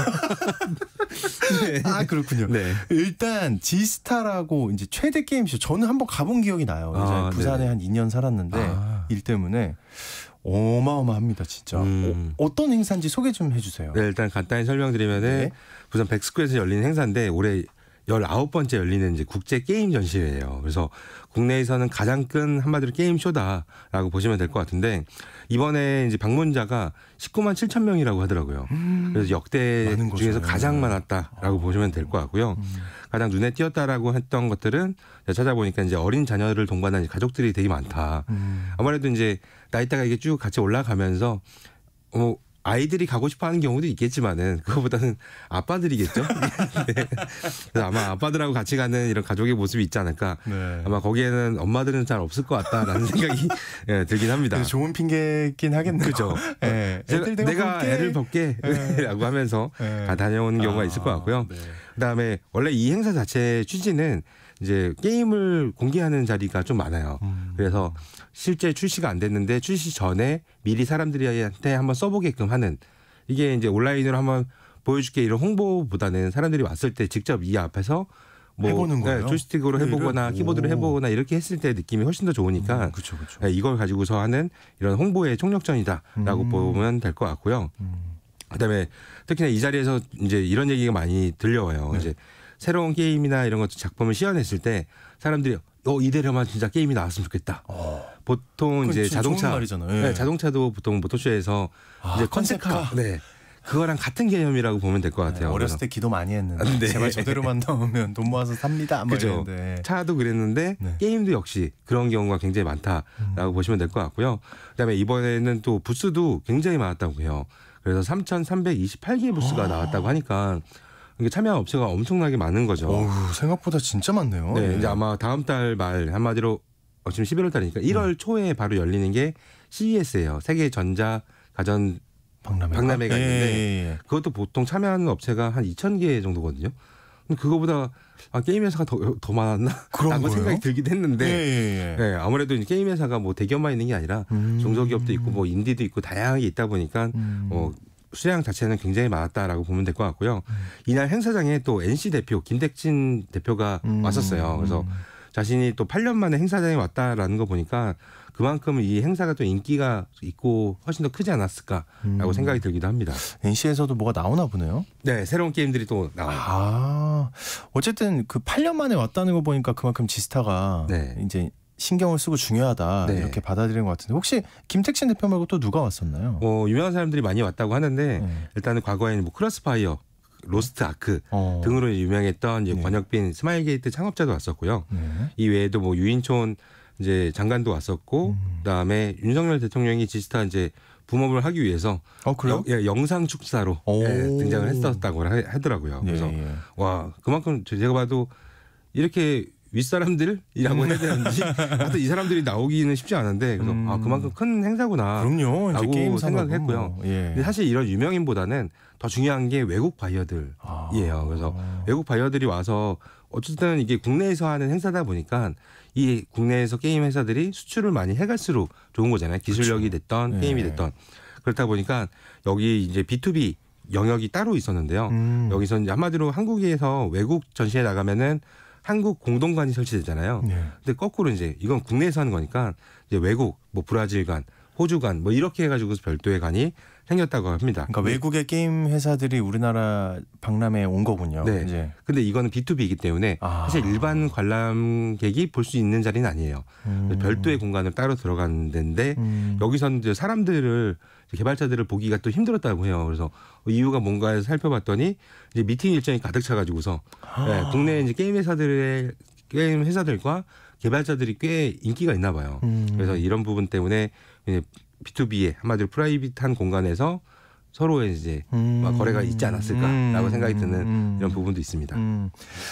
네. 아, 그렇군요. 네. 일단 G스타라고 이제 최대 게임쇼 저는 한번 가본 기억이 나요. 이제 부산에 한 2년 살았는데 일 때문에 어마어마합니다, 진짜. 어떤 행사인지 소개 좀 해주세요. 네, 일단 간단히 설명드리면은 부산 백스코에서 열리는 행사인데 올해 19번째 열리는 이제 국제 게임 전시회예요. 그래서 국내에서는 가장 큰 한마디로 게임 쇼다라고 보시면 될 것 같은데 이번에 이제 방문자가 19만 7천 명이라고 하더라고요. 그래서 역대 중에서 가장 많았다라고 보시면 될 것 같고요. 가장 눈에 띄었다라고 했던 것들은 찾아보니까 이제 어린 자녀를 동반한 가족들이 되게 많다. 아무래도 이제 나이대가 이게 쭉 같이 올라가면서 아이들이 가고 싶어하는 경우도 있겠지만은 그거보다는 아빠들이겠죠. 네. 그래서 아마 아빠들하고 같이 가는 이런 가족의 모습이 있지 않을까. 네. 아마 거기에는 엄마들은 잘 없을 것 같다라는 생각이 들긴 합니다. 좋은 핑계긴 하겠네요. 그렇죠. 네. 내가 애를 볼게라고 하면서 다녀오는 경우가 있을 것 같고요. 네. 그다음에 원래 이 행사 자체 취지는 이제 게임을 공개하는 자리가 좀 많아요. 그래서 실제 출시가 안 됐는데 출시 전에 미리 사람들한테 한번 써보게끔 하는 이게 이제 온라인으로 한번 보여줄게 이런 홍보보다는 사람들이 왔을 때 직접 이 앞에서 뭐 해보는 거예요? 조이스틱으로 해보거나 키보드로 해보거나 이렇게 했을 때 느낌이 훨씬 더 좋으니까 그쵸. 이걸 가지고서 하는 이런 홍보의 총력전이다라고 보면 될 것 같고요. 그다음에 특히나 이 자리에서 이제 이런 얘기가 많이 들려와요. 이제 새로운 게임이나 이런 것도 작품을 시연했을 때 사람들이 이대로만 진짜 게임이 나왔으면 좋겠다. 보통 이제 자동차, 자동차도 보통 모터쇼에서 이제 컨셉카, 그거랑 같은 개념이라고 보면 될 것 같아요. 어렸을 때 기도 많이 했는데 제발 저대로만 나오면 돈 모아서 삽니다. 그죠. 차도 그랬는데 게임도 역시 그런 경우가 굉장히 많다라고 보시면 될 것 같고요. 그다음에 이번에는 또 부스도 굉장히 많았다고 해요. 그래서 3,328개의 부스가 나왔다고 하니까 참여 업체가 엄청나게 많은 거죠. 생각보다 진짜 많네요. 네, 이제 아마 다음 달 말 한마디로 지금 11월 달이니까 1월 초에 바로 열리는 게 CES예요. 세계 전자 가전 박람회가 있는데 그것도 보통 참여하는 업체가 한 2,000개 정도거든요. 그거보다 게임 회사가 더 많았나? 라고 생각이 들긴 했는데 네, 아무래도 게임 회사가 뭐 대기업만 있는 게 아니라 중소기업도 있고 뭐 인디도 있고 다양하게 있다 보니까 수량 자체는 굉장히 많았다라고 보면 될 것 같고요. 이날 행사장에 또 NC 대표 김택진 대표가 왔었어요. 그래서 자신이 또 8년 만에 행사장에 왔다라는 거 보니까 그만큼 이 행사가 또 인기가 있고 훨씬 더 크지 않았을까라고 생각이 들기도 합니다. NC에서도 뭐가 나오나 보네요. 네, 새로운 게임들이 또 나와요. 아, 어쨌든 그 8년 만에 왔다는 거 보니까 그만큼 지스타가 네. 이제 신경을 쓰고 중요하다 네. 이렇게 받아들인 것 같은데 혹시 김택신 대표 말고 또 누가 왔었나요? 유명한 사람들이 많이 왔다고 하는데 네. 일단은 과거에는 뭐 크로스파이어, 로스트 아크 등으로 유명했던 이제 네. 권혁빈 스마일게이트 창업자도 왔었고요. 네. 이 외에도 뭐 유인촌 이제 장관도 왔었고 그다음에 윤석열 대통령이 지스타 이제 붐업을 하기 위해서 그래요? 영상 축사로 등장을 했었다고 하더라고요. 네, 그래서 예. 와 그만큼 제가 봐도 이렇게 윗사람들이라고 해야 되는지 하여튼 이 사람들이 나오기는 쉽지 않은데 그래서 그만큼 큰 행사구나 그럼요. 이제 라고 게임 생각을 산업은 했고요. 뭐, 예. 근데 사실 이런 유명인보다는 더 중요한 게 외국 바이어들이에요. 그래서 외국 바이어들이 와서 어쨌든 이게 국내에서 하는 행사다 보니까 이 국내에서 게임 회사들이 수출을 많이 해갈수록 좋은 거잖아요. 기술력이 됐던 네. 게임이 됐던 그렇다 보니까 여기 이제 B2B 영역이 따로 있었는데요. 여기서 이제 한마디로 한국에서 외국 전시회 나가면은 한국 공동관이 설치되잖아요. 네. 근데 거꾸로 이제 이건 국내에서 하는 거니까 이제 외국 뭐 브라질관, 호주관 뭐 이렇게 해가지고 별도의 관이 생겼다고 합니다. 그러니까 외국의 게임 회사들이 우리나라 박람회에 온 거군요. 네. 이제. 근데 이거는 B2B이기 때문에 사실 일반 관람객이 볼 수 있는 자리는 아니에요. 별도의 공간을 따로 들어가는 데인데 여기서는 이제 사람들을 개발자들을 보기가 또 힘들었다고 해요. 그래서 이유가 뭔가 해서 살펴봤더니 이제 미팅 일정이 가득 차가지고서 네, 국내 이제 게임 회사들과 개발자들이 꽤 인기가 있나 봐요. 그래서 이런 부분 때문에 B2B의 한마디로 프라이빗한 공간에서 서로의 이제 거래가 있지 않았을까라고 생각이 드는 이런 부분도 있습니다.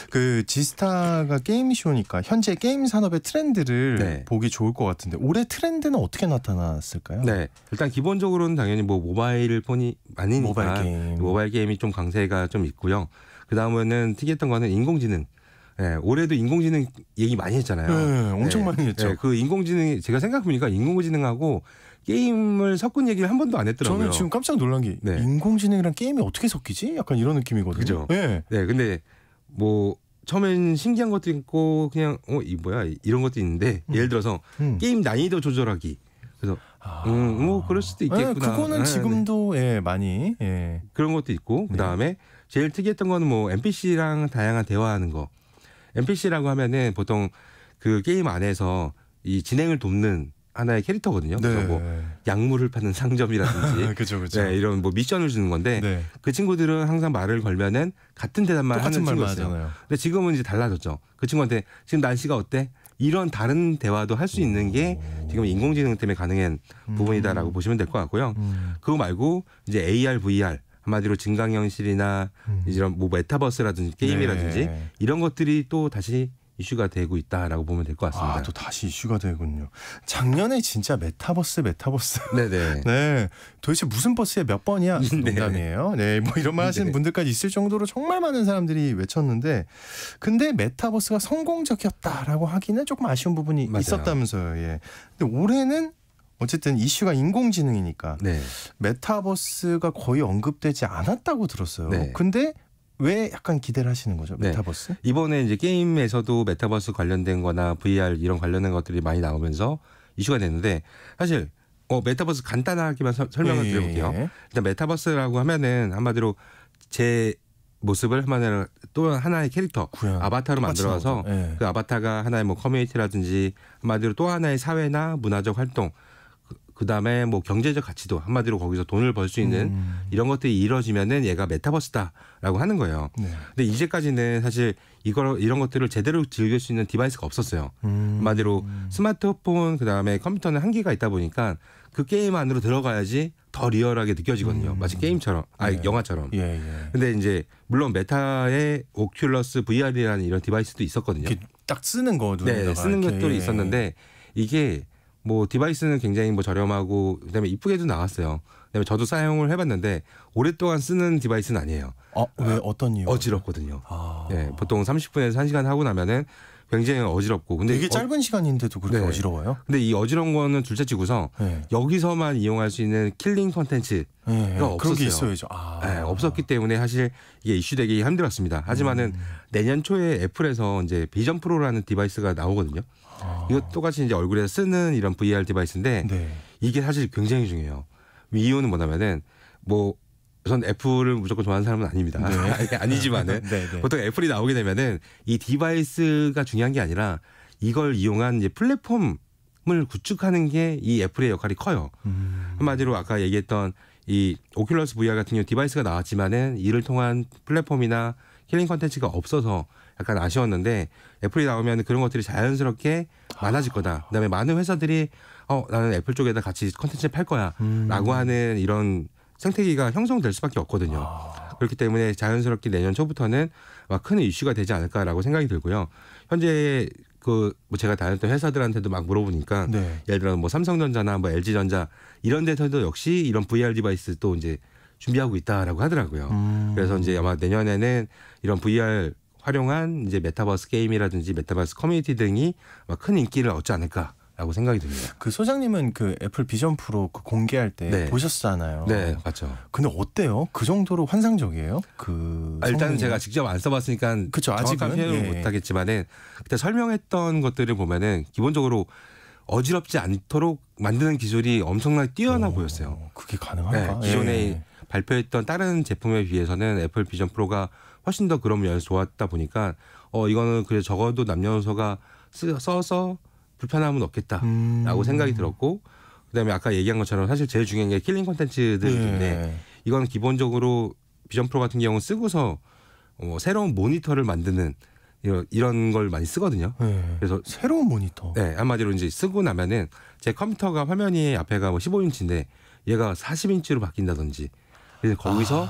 그 지스타가 게임쇼니까 현재 게임 산업의 트렌드를 네. 보기 좋을 것 같은데 올해 트렌드는 어떻게 나타났을까요? 네, 일단 기본적으로는 당연히 뭐 모바일 폰이 많으니까 모바일 게임이 좀 강세가 좀 있고요. 그 다음에는 특이했던 거는 인공지능. 네, 올해도 인공지능 얘기 많이 했잖아요. 네, 엄청 많이 했죠. 네, 그 인공지능이 제가 생각해보니까 인공지능하고 게임을 섞은 얘기를 한 번도 안 했더라고요. 저는 지금 깜짝 놀란 게 네. 인공지능이랑 게임이 어떻게 섞이지? 약간 이런 느낌이거든요. 그죠? 네. 네, 근데 뭐 처음엔 신기한 것도 있고 그냥 이 뭐야 이런 것도 있는데 예를 들어서 게임 난이도 조절하기. 그래서 뭐 그럴 수도 있겠구나. 네, 그거는 지금도 많이 그런 것도 있고 그 다음에 제일 특이했던 거는 뭐 NPC랑 다양한 대화하는 거. NPC라고 하면은 보통 그 게임 안에서 이 진행을 돕는 하나의 캐릭터거든요. 네. 그래서 뭐 약물을 파는 상점이라든지 그죠. 네, 이런 뭐 미션을 주는 건데 네. 그 친구들은 항상 말을 걸면은 같은 대답만 하는 친구였어요. 근데 지금은 이제 달라졌죠. 그 친구한테 지금 날씨가 어때? 이런 다른 대화도 할 수 있는 게 지금 인공지능 때문에 가능한 부분이다라고 보시면 될 것 같고요. 그거 말고 이제 AR, VR 한마디로 증강현실이나 이런 뭐 메타버스라든지 게임이라든지 이런 것들이 또 다시 이슈가 되고 있다라고 보면 될 것 같습니다. 또 다시 이슈가 되군요. 작년에 진짜 메타버스. 네네. 네, 도대체 무슨 버스에 몇 번이야? 농담이에요. 네, 뭐 이런 말 하시는 분들까지 있을 정도로 정말 많은 사람들이 외쳤는데, 근데 메타버스가 성공적이었다라고 하기는 조금 아쉬운 부분이 맞아요. 있었다면서요. 예. 근데 올해는 어쨌든 이슈가 인공지능이니까 메타버스가 거의 언급되지 않았다고 들었어요. 네. 근데 왜 약간 기대를 하시는 거죠? 네. 메타버스? 이번에 이제 게임에서도 메타버스 관련된 거나 VR 이런 관련된 것들이 많이 나오면서 이슈가 됐는데 사실 메타버스 간단하게만 설명을 드려볼게요. 일단 메타버스라고 하면은 한마디로 제 모습을 또 하나의 캐릭터 아바타로 만들어서 그 아바타가 하나의 뭐 커뮤니티라든지 한마디로 또 하나의 사회나 문화적 활동 그다음에 뭐 경제적 가치도 한마디로 거기서 돈을 벌 수 있는 이런 것들이 이루어지면은 얘가 메타버스다라고 하는 거예요. 근데 이제까지는 사실 이런 것들을 제대로 즐길 수 있는 디바이스가 없었어요. 한마디로 스마트폰 그다음에 컴퓨터는 한계가 있다 보니까 그 게임 안으로 들어가야지 더 리얼하게 느껴지거든요. 마치 게임처럼, 영화처럼. 근데 이제 물론 메타의 오큘러스 VR이라는 이런 디바이스도 있었거든요. 딱 쓰는 거 눈에다가 쓰는 것들이 있었는데 이게 뭐 디바이스는 굉장히 뭐 저렴하고 그다음에 이쁘게도 나왔어요. 그다음에 저도 사용을 해봤는데 오랫동안 쓰는 디바이스는 아니에요. 왜 어떤 이유? 어지럽거든요. 네, 보통 30분에서 1시간 하고 나면은 굉장히 어지럽고 근데 되게 짧은 시간인데도 그렇게 네. 어지러워요? 근데 이 어지러운 거는 둘째치고서 네. 여기서만 이용할 수 있는 킬링 콘텐츠가 네. 없었어요. 그런 게 있어야죠. 네, 없었기 때문에 사실 이게 이슈되기 힘들었습니다. 하지만은 내년 초에 애플에서 이제 비전 프로라는 디바이스가 나오거든요. 이거 똑같이 이제 얼굴에 쓰는 이런 VR 디바이스인데 네. 이게 사실 굉장히 중요해요. 이유는 뭐냐면은 뭐 우선 애플을 무조건 좋아하는 사람은 아닙니다. 네. 아니지만은 네, 네. 보통 애플이 나오게 되면은 이 디바이스가 중요한 게 아니라 이걸 이용한 이제 플랫폼을 구축하는 게 이 애플의 역할이 커요. 한마디로 아까 얘기했던 이 오큘러스 VR 같은 경우 디바이스가 나왔지만은 이를 통한 플랫폼이나 킬링 콘텐츠가 없어서 약간 아쉬웠는데 애플이 나오면 그런 것들이 자연스럽게 많아질 거다. 그다음에 많은 회사들이 나는 애플 쪽에다 같이 콘텐츠를 팔 거야라고 하는 이런 생태계가 형성될 수밖에 없거든요. 그렇기 때문에 자연스럽게 내년 초부터는 큰 이슈가 되지 않을까라고 생각이 들고요. 현재 뭐 제가 다녔던 회사들한테도 막 물어보니까 네. 예를 들어 뭐 삼성전자나 뭐 LG전자 이런 데서도 역시 이런 VR 디바이스 또 이제 준비하고 있다라고 하더라고요. 그래서 이제 아마 내년에는 이런 VR 활용한 이제 메타버스 게임이라든지 메타버스 커뮤니티 등이 큰 인기를 얻지 않을까라고 생각이 듭니다. 그 소장님은 그 애플 비전 프로 그 공개할 때 네. 보셨잖아요. 네, 맞죠. 근데 어때요? 그 정도로 환상적이에요? 일단 성능이? 제가 직접 안 써봤으니까 그쵸, 정확한 아직은? 표현을 예. 못하겠지만은 그때 설명했던 것들을 보면은 기본적으로 어지럽지 않도록 만드는 기술이 엄청나게 뛰어나 보였어요. 그게 가능한가? 네, 기존에 예. 발표했던 다른 제품에 비해서는 애플 비전 프로가 훨씬 더 그런 면에서 좋았다 보니까 이거는 그래 적어도 남녀노소가 써서 불편함은 없겠다라고 생각이 들었고 그다음에 아까 얘기한 것처럼 사실 제일 중요한 게 킬링 콘텐츠들인데 예. 이거는 기본적으로 비전 프로 같은 경우는 쓰고서 새로운 모니터를 만드는 이런 걸 많이 쓰거든요. 예. 그래서 새로운 모니터. 네, 한마디로 이제 쓰고 나면은 제 컴퓨터가 화면이 앞에가 뭐 15인치인데 얘가 40인치로 바뀐다든지 그래서 거기서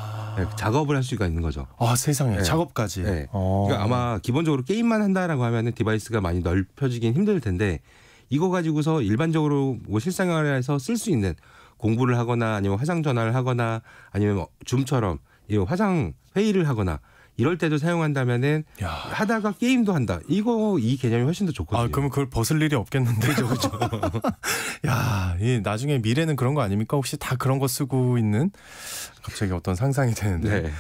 작업을 할 수가 있는 거죠. 아 세상에 네. 작업까지. 네. 그러니까 아마 기본적으로 게임만 한다라고 하면은 디바이스가 많이 넓혀지긴 힘들 텐데 이거 가지고서 일반적으로 뭐 실생활에서 쓸 수 있는 공부를 하거나 아니면 화상 전화를 하거나 아니면 줌처럼 이 화상 회의를 하거나 이럴 때도 사용한다면은 야. 하다가 게임도 한다. 이 개념이 훨씬 더 좋거든요. 아 그러면 그걸 벗을 일이 없겠는데. 그죠. 야, 이 나중에 미래는 그런 거 아닙니까? 혹시 다 그런 거 쓰고 있는? 갑자기 어떤 상상이 되는데. 네.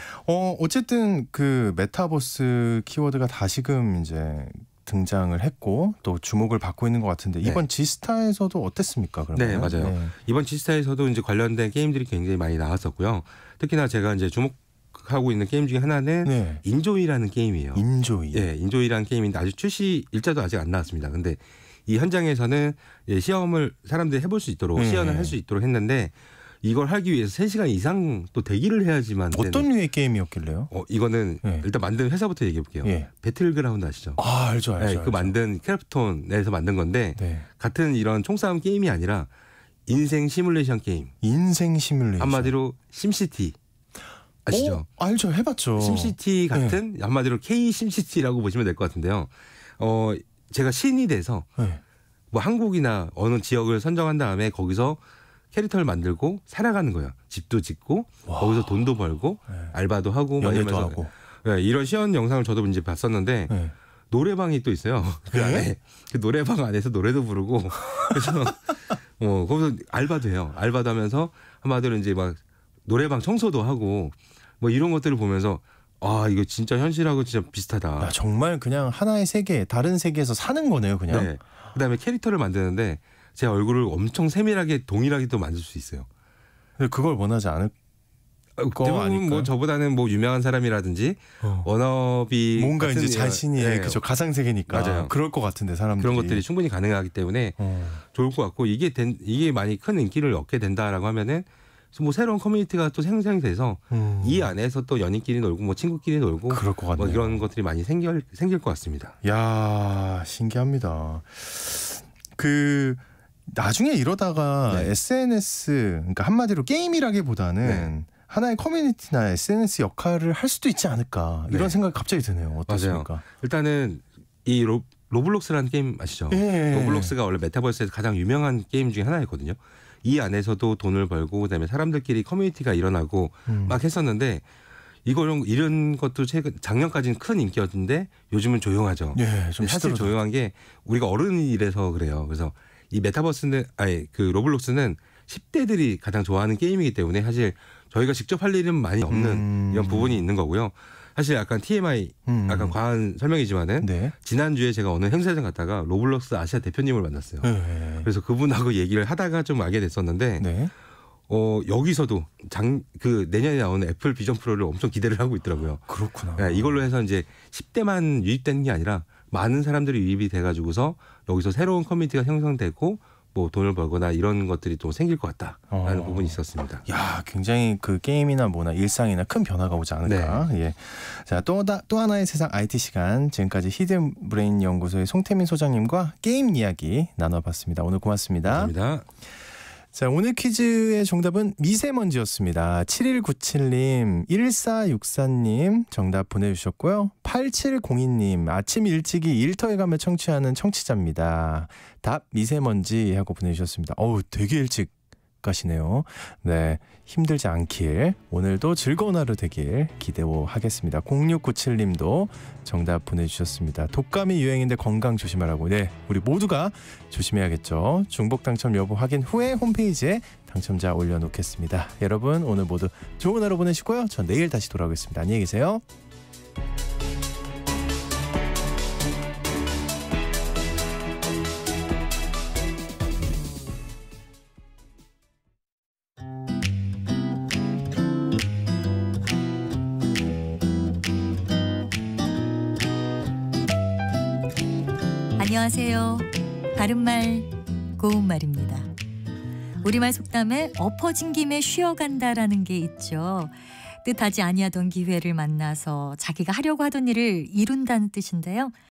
어쨌든 그 메타버스 키워드가 다시금 이제 등장을 했고 또 주목을 받고 있는 것 같은데 이번 지스타에서도 어땠습니까? 그러면? 네, 맞아요. 네. 이번 지스타에서도 이제 관련된 게임들이 굉장히 많이 나왔었고요. 특히나 제가 이제 주목하고 있는 게임 중에 하나는 네. 인조이라는 게임이에요. 인조이. 예, 인조이라는 게임인데 아직 출시 일자도 아직 안 나왔습니다. 근데 이 현장에서는 시험을 사람들이 해볼 수 있도록 시연을 할 수 있도록 했는데 이걸 하기 위해서 3시간 이상 또 대기를 해야지만 어떤 류의 게임이었길래요? 이거는 네. 일단 만든 회사부터 얘기해 볼게요. 예. 배틀그라운드 아시죠? 아 알죠. 네, 그 만든 크래프톤에서 만든 건데 네. 같은 이런 총싸움 게임이 아니라 인생 시뮬레이션 게임. 인생 시뮬레이션. 한마디로 심시티 아시죠? 알죠. 해봤죠. 심시티 같은 한마디로 K 심시티라고 보시면 될 것 같은데요. 제가 신이 돼서 네. 뭐 한국이나 어느 지역을 선정한 다음에 거기서 캐릭터를 만들고 살아가는 거예요. 집도 짓고 와. 거기서 돈도 벌고 네. 알바도 하고 막 연애도 이러면서 하고. 네, 이런 시연 영상을 저도 이제 봤었는데 네. 노래방이 또 있어요. 그 안에 그 노래방 안에서 노래도 부르고 그래서 거기서 알바도 해요. 알바도 하면서 한마디로 이제 막 노래방 청소도 하고 뭐 이런 것들을 보면서 아 이거 진짜 현실하고 진짜 비슷하다. 야, 정말 그냥 하나의 세계, 다른 세계에서 사는 거네요, 그냥. 네. 그다음에 캐릭터를 만드는데 제 얼굴을 엄청 세밀하게 동일하게 또 만들 수 있어요. 근데 그걸 원하지 않을 거 대부분 아닐까요? 뭐 저보다는 뭐 유명한 사람이라든지 워너비 뭔가 같은 이제 자신이 네, 그죠 가상 세계니까 맞아요. 그럴 것 같은데 사람들이 그런 것들이 충분히 가능하기 때문에 좋을 것 같고 이게 많이 큰 인기를 얻게 된다라고 하면은 뭐 새로운 커뮤니티가 또 생성이 돼서 이 안에서 또 연인끼리 놀고 뭐 친구끼리 놀고 그럴 것 같네요. 뭐 이런 것들이 많이 생길 것 같습니다. 야 신기합니다. 그 나중에 이러다가 네. SNS 그러니까 한마디로 게임이라기보다는 네. 하나의 커뮤니티나 SNS 역할을 할 수도 있지 않을까 이런 네. 생각이 갑자기 드네요. 어떻습니까? 일단은 이 로블록스라는 게임 아시죠? 예. 로블록스가 원래 메타버스에서 가장 유명한 게임 중에 하나였거든요. 이 안에서도 돈을 벌고 그다음에 사람들끼리 커뮤니티가 일어나고 막 했었는데 이런 것도 작년까지는 큰 인기였는데 요즘은 조용하죠. 예, 좀 사실 조용한 게 우리가 어른이라서 그래요. 그래서 이 메타버스는 그 로블록스는 10대들이 가장 좋아하는 게임이기 때문에 사실 저희가 직접 할 일은 많이 없는 이런 부분이 있는 거고요. 사실 약간 TMI, 약간 과한 설명이지만은 네. 지난주에 제가 어느 행사장 갔다가 로블록스 아시아 대표님을 만났어요. 네. 그래서 그분하고 얘기를 하다가 좀 알게 됐었는데 네. 여기서도 그 내년에 나오는 애플 비전 프로를 엄청 기대를 하고 있더라고요. 그렇구나. 네, 이걸로 해서 이제 10대만 유입되는 게 아니라 많은 사람들이 유입이 돼가지고서 여기서 새로운 커뮤니티가 형성되고 뭐 돈을 벌거나 이런 것들이 또 생길 것 같다라는 부분이 있었습니다. 야, 굉장히 그 게임이나 뭐나 일상이나 큰 변화가 오지 않을까. 네. 예. 자, 또 하나의 세상 IT 시간. 지금까지 히든 브레인 연구소의 송태민 소장님과 게임 이야기 나눠봤습니다. 오늘 고맙습니다. 감사합니다. 자, 오늘 퀴즈의 정답은 미세먼지였습니다. 7197님, 1464님 정답 보내주셨고요. 8702님, 아침 일찍이 일터에 가며 청취하는 청취자입니다. 답 미세먼지 하고 보내주셨습니다. 어우, 되게 일찍 가시네요. 네, 힘들지 않길, 오늘도 즐거운 하루 되길 기대하겠습니다. 0697님도 정답 보내주셨습니다. 독감이 유행인데 건강 조심하라고. 네, 우리 모두가 조심해야겠죠. 중복 당첨 여부 확인 후에 홈페이지에 당첨자 올려놓겠습니다. 여러분 오늘 모두 좋은 하루 보내시고요. 전 내일 다시 돌아오겠습니다. 안녕히 계세요. 안녕하세요. 바른말 고운말입니다. 우리말 속담에 엎어진 김에 쉬어간다라는 게 있죠. 뜻하지 아니하던 기회를 만나서 자기가 하려고 하던 일을 이룬다는 뜻인데요.